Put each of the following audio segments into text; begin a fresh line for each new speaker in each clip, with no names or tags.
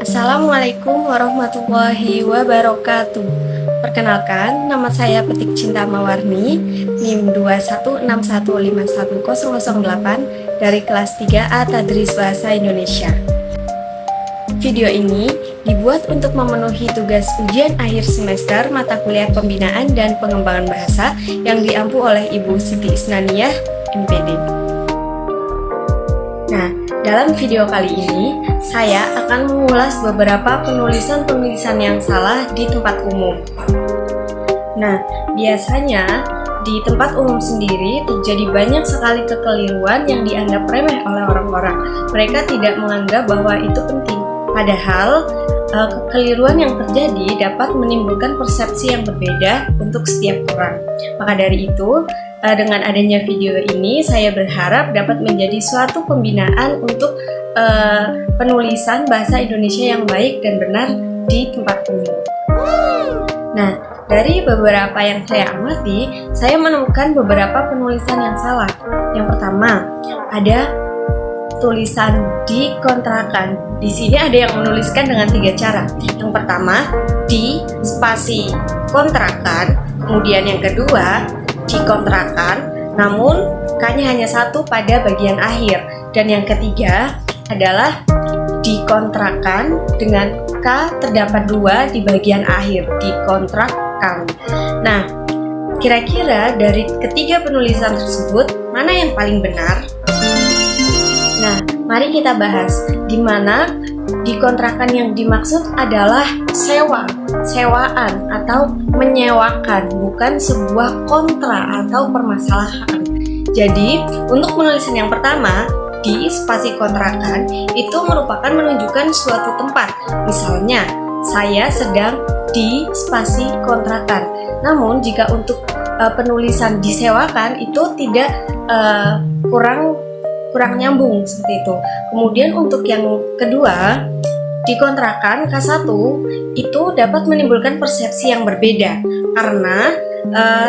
Assalamualaikum warahmatullahi wabarakatuh. Perkenalkan, nama saya Petik Cinta Mawarni, NIM 216151008 dari kelas 3A Tadris Bahasa Indonesia. Video ini dibuat untuk memenuhi tugas ujian akhir semester mata kuliah pembinaan dan pengembangan bahasa yang diampu oleh Ibu Siti Isnaniyah, MPD. Nah, dalam video kali ini, saya akan mengulas beberapa penulisan-penulisan yang salah di tempat umum. Nah, biasanya di tempat umum sendiri terjadi banyak sekali kekeliruan yang dianggap remeh oleh orang-orang. Mereka tidak menganggap bahwa itu penting. Padahal, kekeliruan yang terjadi dapat menimbulkan persepsi yang berbeda untuk setiap orang. Maka dari itu, dengan adanya video ini, saya berharap dapat menjadi suatu pembinaan untuk penulisan bahasa Indonesia yang baik dan benar di tempat umum. Nah, dari beberapa yang saya amati, saya menemukan beberapa penulisan yang salah. Yang pertama, ada tulisan dikontrakan. Di sini ada yang menuliskan dengan 3 cara. Yang pertama, di spasi kontrakan. Kemudian yang kedua, dikontrakan, namun K-nya hanya 1 pada bagian akhir. Dan yang ketiga adalah dikontrakan dengan K terdapat 2 di bagian akhir, dikontrakan. Nah, kira-kira dari ketiga penulisan tersebut, mana yang paling benar? Nah, mari kita bahas di mana dikontrakan yang dimaksud adalah sewa, sewaan atau menyewakan, bukan sebuah kontra atau permasalahan. Jadi, untuk penulisan yang pertama, di spasi kontrakan itu merupakan menunjukkan suatu tempat. Misalnya, saya sedang di spasi kontrakan. Namun, jika untuk penulisan disewakan itu tidak kurang nyambung seperti itu. Kemudian untuk yang kedua, dikontrakan K1 itu dapat menimbulkan persepsi yang berbeda karena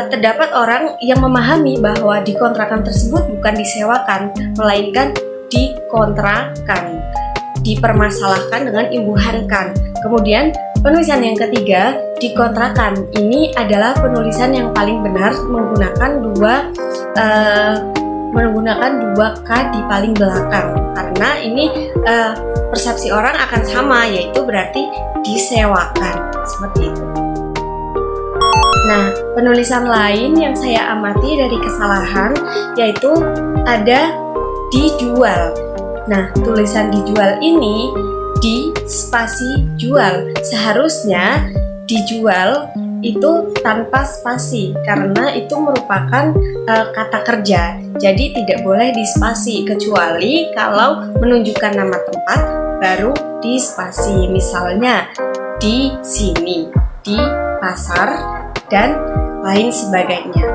terdapat orang yang memahami bahwa dikontrakan tersebut bukan disewakan, melainkan dikontrakan, dipermasalahkan dengan imbuhankan. Kemudian penulisan yang ketiga, dikontrakan, ini adalah penulisan yang paling benar menggunakan dua K di paling belakang karena ini persepsi orang akan sama, yaitu berarti disewakan seperti itu. Nah, penulisan lain yang saya amati dari kesalahan yaitu ada dijual. Nah, tulisan dijual ini di spasi jual. Seharusnya dijual itu tanpa spasi karena itu merupakan kata kerja. Jadi tidak boleh dispasi kecuali kalau menunjukkan nama tempat baru dispasi. Misalnya di sini, di pasar dan lain sebagainya.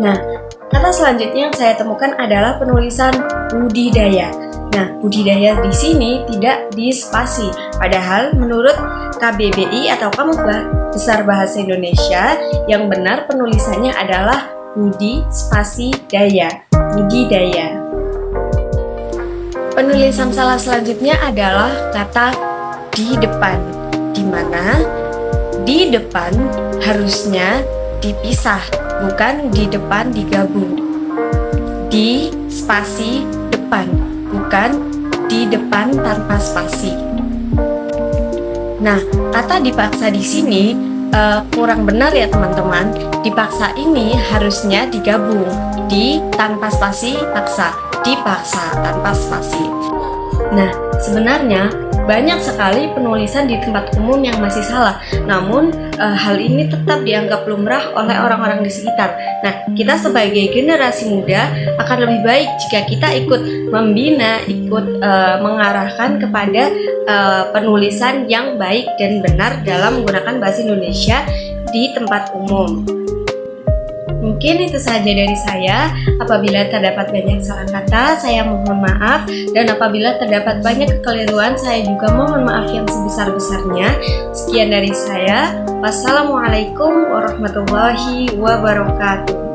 Nah, kata selanjutnya yang saya temukan adalah penulisan budidaya. Nah, budidaya di sini tidak dispasi. Padahal menurut KBBI atau Kamus Besar Bahasa Indonesia, yang benar penulisannya adalah budi spasi daya, budidaya. Penulisan salah selanjutnya adalah kata di depan, di mana di depan harusnya dipisah, bukan di depan digabung. Di spasi depan, bukan di depan tanpa spasi. Nah, kata dipaksa di sini kurang benar ya teman-teman. Dipaksa ini harusnya digabung, di tanpa spasi paksa, dipaksa tanpa spasi. Nah, sebenarnya banyak sekali penulisan di tempat umum yang masih salah, namun hal ini tetap dianggap lumrah oleh orang-orang di sekitar. Nah, kita sebagai generasi muda akan lebih baik jika kita ikut membina, ikut mengarahkan kepada penulisan yang baik dan benar dalam menggunakan bahasa Indonesia di tempat umum. Mungkin itu saja dari saya. Apabila terdapat banyak salah kata, saya mohon maaf. Dan apabila terdapat banyak kekeliruan, saya juga mohon maaf yang sebesar-besarnya. Sekian dari saya. Wassalamualaikum warahmatullahi wabarakatuh.